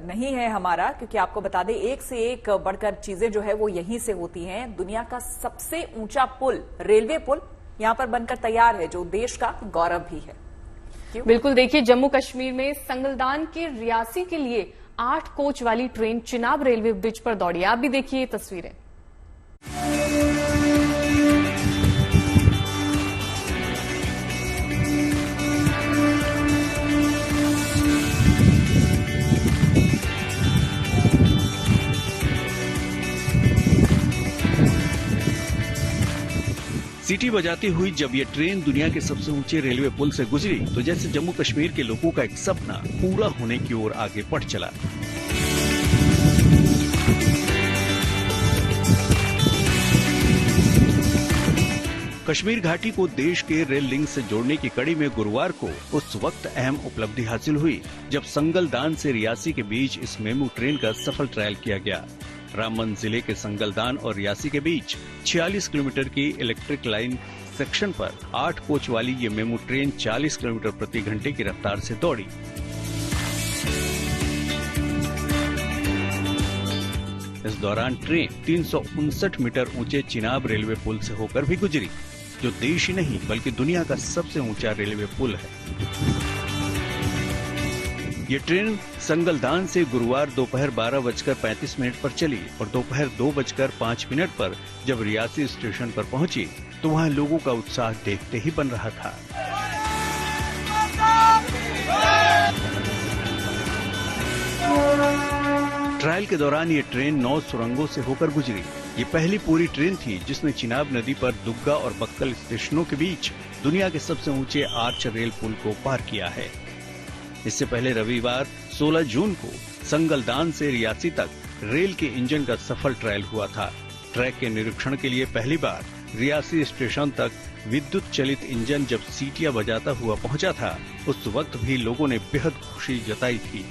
नहीं है हमारा, क्योंकि आपको बता दें एक से एक बढ़कर चीजें जो है वो यहीं से होती हैं। दुनिया का सबसे ऊंचा पुल, रेलवे पुल यहां पर बनकर तैयार है, जो देश का गौरव भी है। क्यों? बिल्कुल, देखिए जम्मू कश्मीर में संगलदान के रियासी के लिए 8 कोच वाली ट्रेन चिनाब रेलवे ब्रिज पर दौड़ी। आप भी देखिए ये तस्वीरें। सीटी बजाती हुई जब ये ट्रेन दुनिया के सबसे ऊंचे रेलवे पुल से गुजरी, तो जैसे जम्मू कश्मीर के लोगों का एक सपना पूरा होने की ओर आगे बढ़ चला। कश्मीर घाटी को देश के रेल लिंक से जोड़ने की कड़ी में गुरुवार को उस वक्त अहम उपलब्धि हासिल हुई जब संगलदान से रियासी के बीच इस मेमू ट्रेन का सफल ट्रायल किया गया। रामबन जिले के संगलदान और रियासी के बीच 46 किलोमीटर की इलेक्ट्रिक लाइन सेक्शन पर 8 कोच वाली ये मेमू ट्रेन 40 किलोमीटर प्रति घंटे की रफ्तार से दौड़ी। इस दौरान ट्रेन 359 मीटर ऊंचे चिनाब रेलवे पुल से होकर भी गुजरी, जो देश ही नहीं बल्कि दुनिया का सबसे ऊंचा रेलवे पुल है। ये ट्रेन संगलदान से गुरुवार दोपहर 12:35 पर चली और दोपहर 2:05 पर जब रियासी स्टेशन पर पहुंची तो वहां लोगों का उत्साह देखते ही बन रहा था। ट्रायल के दौरान ये ट्रेन 9 सुरंगों से होकर गुजरी। ये पहली पूरी ट्रेन थी जिसने चिनाब नदी पर दुग्गा और बक्कल स्टेशनों के बीच दुनिया के सबसे ऊंचे आर्च रेल पुल को पार किया है। इससे पहले रविवार 16 जून को संगलदान से रियासी तक रेल के इंजन का सफल ट्रायल हुआ था। ट्रैक के निरीक्षण के लिए पहली बार रियासी स्टेशन तक विद्युत चलित इंजन जब सीटियां बजाता हुआ पहुंचा था, उस वक्त भी लोगों ने बेहद खुशी जताई थी।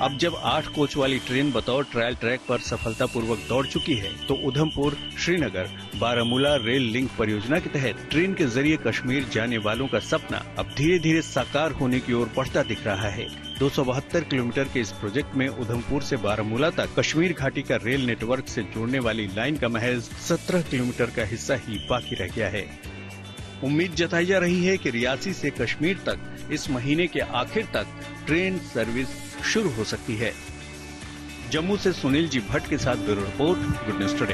अब जब 8 कोच वाली ट्रेन बतौर ट्रायल ट्रैक पर सफलतापूर्वक दौड़ चुकी है, तो उधमपुर श्रीनगर बारामूला रेल लिंक परियोजना के तहत ट्रेन के जरिए कश्मीर जाने वालों का सपना अब धीरे धीरे साकार होने की ओर बढ़ता दिख रहा है। 272 किलोमीटर के इस प्रोजेक्ट में उधमपुर से बारामूला तक कश्मीर घाटी का रेल नेटवर्क से जोड़ने वाली लाइन का महज 17 किलोमीटर का हिस्सा ही बाकी रह गया है। उम्मीद जताई जा रही है कि रियासी से कश्मीर तक इस महीने के आखिर तक ट्रेन सर्विस शुरू हो सकती है। जम्मू से सुनील जी भट्ट के साथ bureau report, good news today.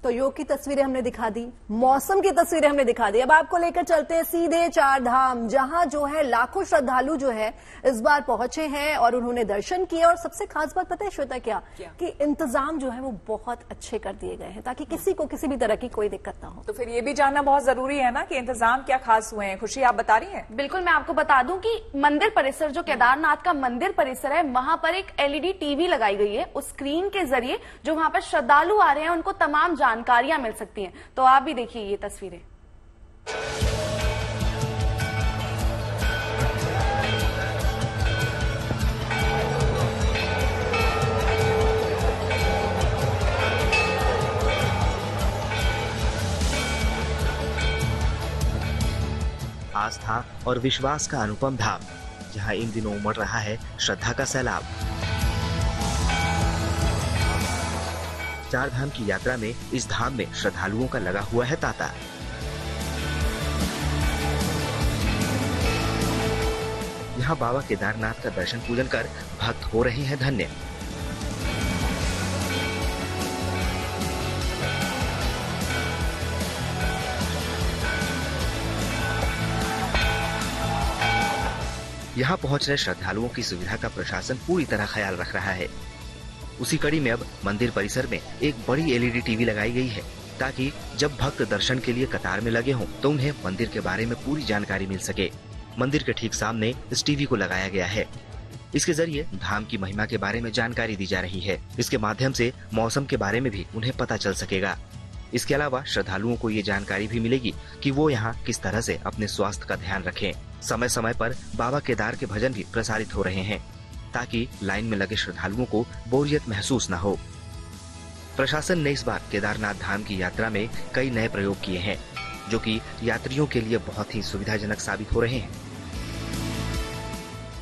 तो योग की तस्वीरें हमने दिखा दी, मौसम की तस्वीरें हमने दिखा दी। अब आपको लेकर चलते हैं सीधे चार धाम, जहां जो है लाखों श्रद्धालु जो है इस बार पहुंचे हैं और उन्होंने दर्शन किए। और सबसे खास बात पता है श्वेता क्या? कि इंतजाम जो है वो बहुत अच्छे कर दिए गए हैं ताकि किसी को किसी भी तरह की कोई दिक्कत ना हो। तो फिर ये भी जानना बहुत जरूरी है ना कि इंतजाम क्या खास हुए हैं। खुशी, आप बता रही हैं? बिल्कुल, मैं आपको बता दूं कि मंदिर परिसर, जो केदारनाथ का मंदिर परिसर है, वहां पर एक LED टीवी लगाई गई है। उस स्क्रीन के जरिए जो वहां पर श्रद्धालु आ रहे हैं उनको तमाम जानकारियां मिल सकती हैं। तो आप भी देखिए ये तस्वीरें। आस्था और विश्वास का अनुपम धाम, जहां इन दिनों उमड़ रहा है श्रद्धा का सैलाब। चार धाम की यात्रा में इस धाम में श्रद्धालुओं का लगा हुआ है तांता। यहाँ बाबा केदारनाथ का दर्शन पूजन कर भक्त हो रहे हैं धन्य। यहाँ पहुँच रहे श्रद्धालुओं की सुविधा का प्रशासन पूरी तरह ख्याल रख रहा है। उसी कड़ी में अब मंदिर परिसर में एक बड़ी LED टीवी लगाई गई है ताकि जब भक्त दर्शन के लिए कतार में लगे हों तो उन्हें मंदिर के बारे में पूरी जानकारी मिल सके। मंदिर के ठीक सामने इस टीवी को लगाया गया है। इसके जरिए धाम की महिमा के बारे में जानकारी दी जा रही है। इसके माध्यम से मौसम के बारे में भी उन्हें पता चल सकेगा। इसके अलावा श्रद्धालुओं को ये जानकारी भी मिलेगी कि वो यहाँ किस तरह से अपने स्वास्थ्य का ध्यान रखें। समय समय पर बाबा केदार के भजन भी प्रसारित हो रहे हैं ताकि लाइन में लगे श्रद्धालुओं को बोरियत महसूस न हो। प्रशासन ने इस बार केदारनाथ धाम की यात्रा में कई नए प्रयोग किए हैं जो कि यात्रियों के लिए बहुत ही सुविधाजनक साबित हो रहे हैं।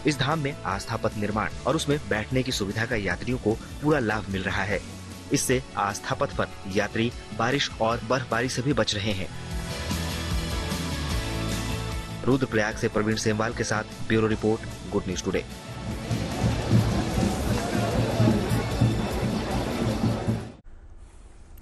इस धाम में आस्था पथ निर्माण और उसमें बैठने की सुविधा का यात्रियों को पूरा लाभ मिल रहा है। इससे आस्था पथ पर यात्री बारिश और बर्फबारी से भी बच रहे हैं। रुद्रप्रयाग से प्रवीण सेमवाल के साथ bureau report, good news today.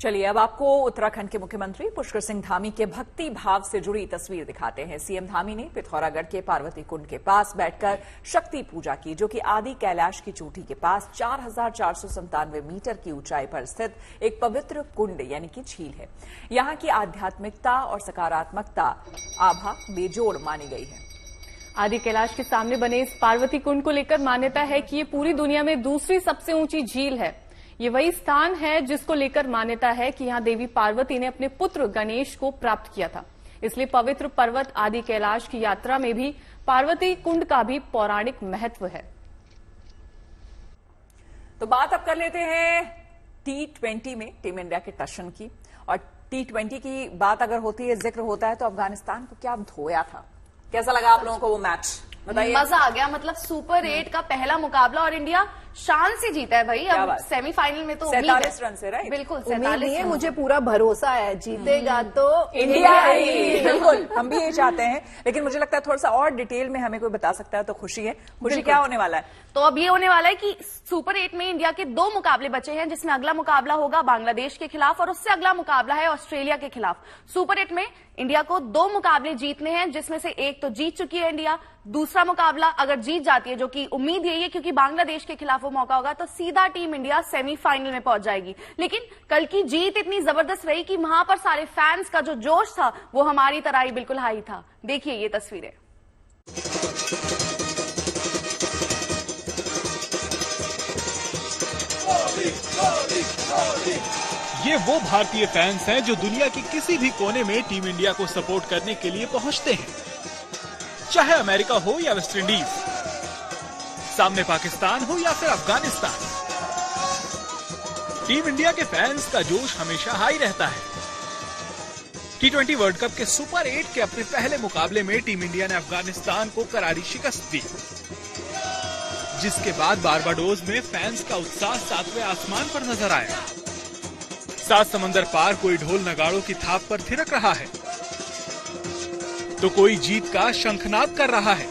चलिए अब आपको उत्तराखंड के मुख्यमंत्री पुष्कर सिंह धामी के भक्ति भाव से जुड़ी तस्वीर दिखाते हैं। सीएम धामी ने पिथौरागढ़ के पार्वती कुंड के पास बैठकर शक्ति पूजा की, जो कि आदि कैलाश की चोटी के पास 4,497 मीटर की ऊंचाई पर स्थित एक पवित्र कुंड यानी कि झील है। यहां की आध्यात्मिकता और सकारात्मकता आभा बेजोड़ मानी गई है। आदि कैलाश के सामने बने इस पार्वती कुंड को लेकर मान्यता है कि ये पूरी दुनिया में दूसरी सबसे ऊंची झील है। ये वही स्थान है जिसको लेकर मान्यता है कि यहाँ देवी पार्वती ने अपने पुत्र गणेश को प्राप्त किया था। इसलिए पवित्र पर्वत आदि कैलाश की यात्रा में भी पार्वती कुंड का भी पौराणिक महत्व है। तो बात अब कर लेते हैं T20 में टीम इंडिया के टशन की। और T20 की बात अगर होती है, जिक्र होता है, तो अफगानिस्तान को क्या धोया था। कैसा लगा आप लोगों को वो मैच, बताइए। मजा आ गया, मतलब सुपर 8 का पहला मुकाबला और इंडिया शान से जीता है भाई। अब सेमीफाइनल में तो 47 रन से, राइट? बिल्कुल, 47 रन। मुझे पूरा भरोसा है जीतेगा तो इंडिया ही। बिल्कुल, हम भी ये चाहते हैं। लेकिन मुझे लगता है थोड़ा सा और डिटेल में हमें कोई बता सकता है तो खुशी है। खुशी, क्या होने वाला है? तो अब ये होने वाला है कि सुपर 8 में इंडिया के 2 मुकाबले बचे हैं, जिसमें अगला मुकाबला होगा बांग्लादेश के खिलाफ और उससे अगला मुकाबला है ऑस्ट्रेलिया के खिलाफ। सुपर 8 में इंडिया को 2 मुकाबले जीतने हैं, जिसमें से एक तो जीत चुकी है इंडिया। दूसरा मुकाबला अगर जीत जाती है, जो कि उम्मीद यही है क्योंकि बांग्लादेश के खिलाफ वो मौका होगा, तो सीधा टीम इंडिया सेमीफाइनल में पहुंच जाएगी। लेकिन कल की जीत इतनी जबरदस्त रही कि वहां पर सारे फैंस का जो जोश था वो हमारी तरह ही बिल्कुल हाई था। देखिए ये तस्वीरें। ये वो भारतीय फैंस हैं जो दुनिया के किसी भी कोने में टीम इंडिया को सपोर्ट करने के लिए पहुंचते हैं, चाहे अमेरिका हो या वेस्ट इंडीज, सामने पाकिस्तान हो या फिर अफगानिस्तान। टीम इंडिया के फैंस का जोश हमेशा हाई रहता है। T20 वर्ल्ड कप के सुपर 8 के अपने पहले मुकाबले में टीम इंडिया ने अफगानिस्तान को करारी शिकस्त दी, जिसके बाद बारबाडोस में फैंस का उत्साह 7वें आसमान पर नजर आया। 7 समंदर पार कोई ढोल नगाड़ों की थाप पर थिरक रहा है, तो कोई जीत का शंखनाद कर रहा है।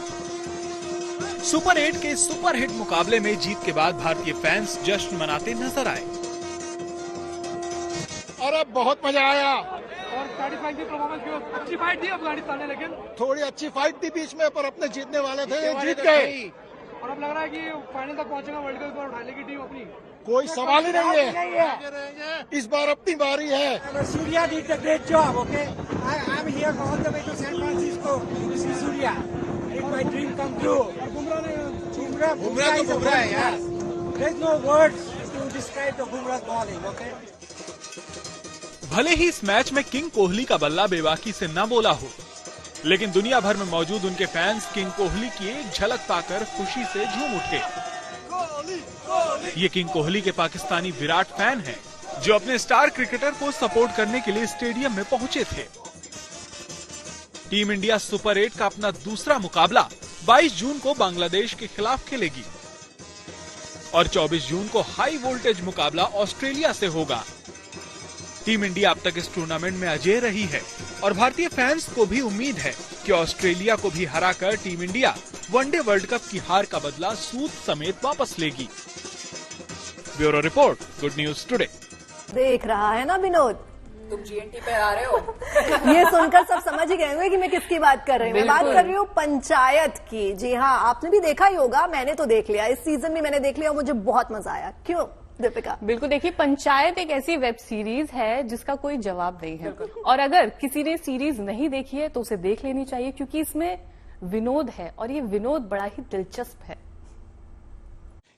सुपर 8 के सुपर हिट मुकाबले में जीत के बाद भारतीय फैंस जश्न मनाते नजर आए। अरे बहुत मजा आया। और सैटिस्फाइंग की परफॉर्मेंस की अच्छी फाइट थी अफगानिस्तान ने, लेकिन थोड़ी अच्छी फाइट थी बीच में, पर अपने जीतने वाले थे, जीत गए। और अब लग रहा है कि फाइनल तक पहुंचेगा वर्ल्ड कप और उठाने की टीम अपनी। कोई सवाल ही नहीं है, इस बार अपनी बारी है। Surya did a great job. Okay, I'm here all the way to San Francisco to see Surya. It's my dream come true. Bumrah is a Bumrah, yes. There's no words to describe the Bumrah bowling. Okay. भले ही इस match में king Kohli का बल्ला बेबाकी से न बोला हो, लेकिन दुनिया भर में मौजूद उनके फैंस किंग कोहली की एक झलक पाकर खुशी से झूम उठे। ये किंग कोहली के पाकिस्तानी विराट फैन हैं, जो अपने स्टार क्रिकेटर को सपोर्ट करने के लिए स्टेडियम में पहुंचे थे। टीम इंडिया सुपर 8 का अपना दूसरा मुकाबला 22 जून को बांग्लादेश के खिलाफ खेलेगी और 24 जून को हाई वोल्टेज मुकाबला ऑस्ट्रेलिया से होगा। टीम इंडिया अब तक इस टूर्नामेंट में अजेय रही है और भारतीय फैंस को भी उम्मीद है कि ऑस्ट्रेलिया को भी हराकर team India one day world cup की हार का बदला सूद समेत वापस लेगी। Bureau report, good news today. देख रहा है ना विनोद, तुम जीएनटी पे आ रहे हो। ये सुनकर सब समझ ही गए होंगे कि मैं किसकी बात कर रही हूँ। मैं बात कर रही हूँ पंचायत की। जी हाँ, आपने भी देखा ही होगा, मैंने तो देख लिया, इस सीजन में मैंने देख लिया, मुझे बहुत मजा आया। क्यों दीपिका? बिल्कुल, देखिए पंचायत एक ऐसी वेब सीरीज है जिसका कोई जवाब नहीं है, और अगर किसी ने सीरीज नहीं देखी है तो उसे देख लेनी चाहिए, क्योंकि इसमें विनोद है और ये विनोद बड़ा ही दिलचस्प है।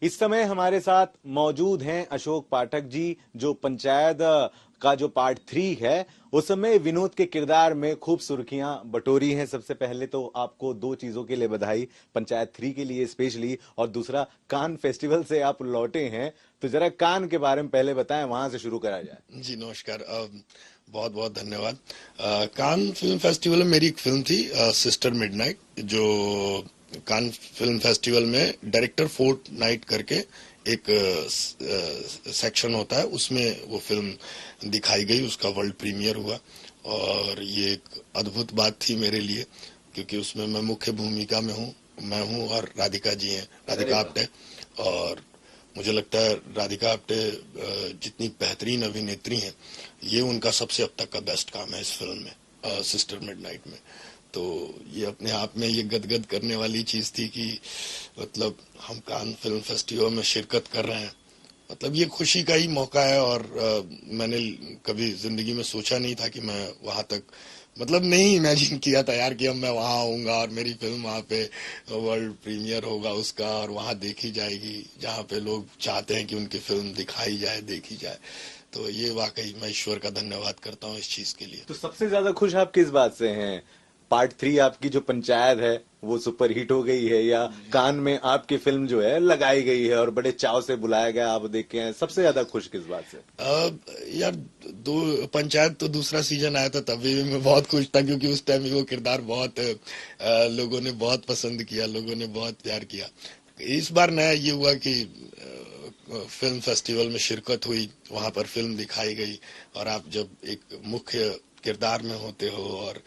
इस समय हमारे साथ मौजूद हैं अशोक पाठक जी, जो पंचायत का जो पार्ट 3 है उस समय विनोद के किरदार में खूब सुर्खियां बटोरी हैं। सबसे पहले तो आपको 2 चीजों के लिए बधाई, पंचायत 3 के लिए स्पेशली, और दूसरा कान फेस्टिवल से आप लौटे हैं, तो जरा कान के बारे में पहले बताएं, वहां से शुरू करा जाए। जी नमस्कार, बहुत बहुत धन्यवाद। कान फिल्म फेस्टिवल में मेरी एक फिल्म थी सिस्टर मिडनाइट, जो कान फिल्म फेस्टिवल में डायरेक्टर फोर्ट नाइट करके एक सेक्शन होता है, उसमें वो फिल्म दिखाई गई, उसका वर्ल्ड प्रीमियर हुआ और ये एक अद्भुत बात थी मेरे लिए, क्योंकि उसमें मैं मुख्य भूमिका में हूँ, मैं हूँ और राधिका जी हैं, राधिका आप्टे। और मुझे लगता है राधिका आप्टे जितनी बेहतरीन अभिनेत्री हैं, ये उनका सबसे अब तक का बेस्ट काम है इस फिल्म में, सिस्टर मिडनाइट में। तो ये अपने आप में ये गदगद करने वाली चीज थी कि मतलब हम कान फिल्म फेस्टिवल में शिरकत कर रहे हैं, मतलब ये खुशी का ही मौका है। और मैंने कभी जिंदगी में सोचा नहीं था कि मैं वहां तक, मतलब नहीं इमेजिन किया था यार कि अब मैं वहां आऊंगा और मेरी फिल्म वहां पे वर्ल्ड प्रीमियर होगा उसका, और वहां देखी जाएगी जहां पे लोग चाहते हैं कि उनकी फिल्म दिखाई जाए, देखी जाए। तो ये वाकई मैं ईश्वर का धन्यवाद करता हूँ इस चीज के लिए। तो सबसे ज्यादा खुश आप किस बात से हैं? पार्ट 3 आपकी जो पंचायत है वो सुपर हिट हो गई है, या कान में आपकी फिल्म जो है लगाई गई है और बड़े चाव से बुलाया गया, आप देखे हैं? सबसे ज्यादा खुश किस बात से? यार पंचायत तो दूसरा सीजन आया था, तभी भी मैं बहुत खुश था, क्योंकि उस टाइम वो किरदार बहुत लोगों ने बहुत पसंद किया, लोगों ने बहुत प्यार किया। इस बार नया ये हुआ कि फिल्म फेस्टिवल में शिरकत हुई, वहां पर फिल्म दिखाई गई, और आप जब एक मुख्य किरदार में होते हो और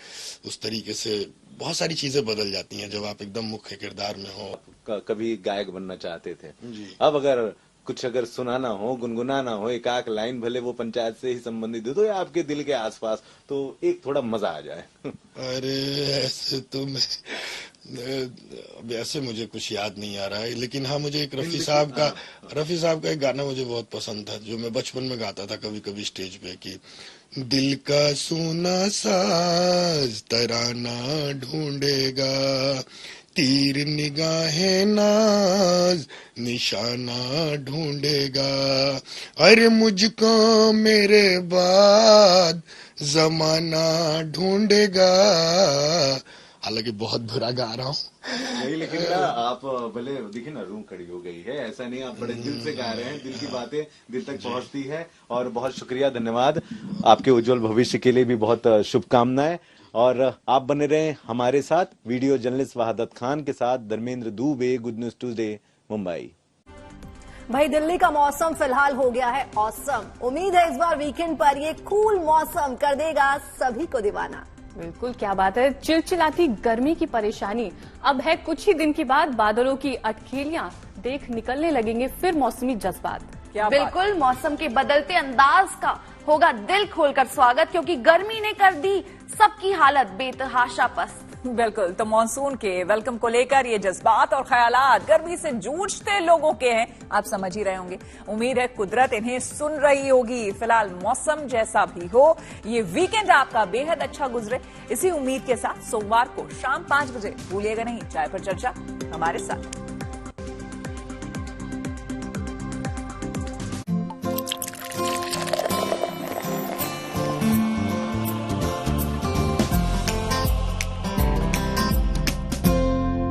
उस तरीके से बहुत सारी चीजें बदल जाती हैं जब आप एकदम मुख्य किरदार में हो। कभी गायक बनना चाहते थे जी। अब अगर सुनाना हो, गुनगुनाना हो, एक आख लाइन, भले वो पंचायत से ही संबंधित हो तो या आपके दिल के आसपास, तो एक थोड़ा मजा आ जाए। अरे ऐसे तो ऐसे मुझे कुछ याद नहीं आ रहा है, लेकिन हाँ मुझे एक रफी साहब का एक गाना मुझे बहुत पसंद था, जो मैं बचपन में गाता था कभी कभी स्टेज पे, कि दिल का सोना साज तराना ढूंढेगा, तीर निगाहें नाज निशाना ढूंढेगा, अरे मुझको मेरे बाद जमाना ढूंढेगा। हालांकि बहुत बुरा गा रहा हूँ नहीं, लेकिन ना आप भले देखिए ना, रूम खड़ी हो गई है, ऐसा नहीं, आप बड़े दिल से गा रहे हैं, दिल की बातें दिल तक पहुंचती है। और बहुत शुक्रिया, धन्यवाद, आपके उज्जवल भविष्य के लिए भी बहुत शुभकामनाएं। और आप बने रहे हमारे साथ, वीडियो जर्नलिस्ट वहादत खान के साथ Dharmendra Dubey, good news Tuesday, Mumbai. भाई दिल्ली का मौसम फिलहाल हो गया है औसम। उम्मीद है इस बार वीकेंड पर ये कूल मौसम कर देगा सभी को दीवाना। बिल्कुल, क्या बात है, चिलचिलाती गर्मी की परेशानी अब है कुछ ही दिन के बाद बादलों की अटखेलियां देख निकलने लगेंगे फिर मौसमी जज्बात। क्या बात। बिल्कुल, मौसम के बदलते अंदाज का होगा दिल खोलकर स्वागत, क्योंकि गर्मी ने कर दी सबकी हालत बेतहाशा पस्त। बिल्कुल, तो मॉनसून के वेलकम को लेकर ये जज्बात और ख्यालात गर्मी से जूझते लोगों के हैं, आप समझ ही रहे होंगे। उम्मीद है कुदरत इन्हें सुन रही होगी। फिलहाल मौसम जैसा भी हो, ये वीकेंड आपका बेहद अच्छा गुजरे, इसी उम्मीद के साथ सोमवार को शाम 5 बजे भूलिएगा नहीं चाय पर चर्चा हमारे साथ।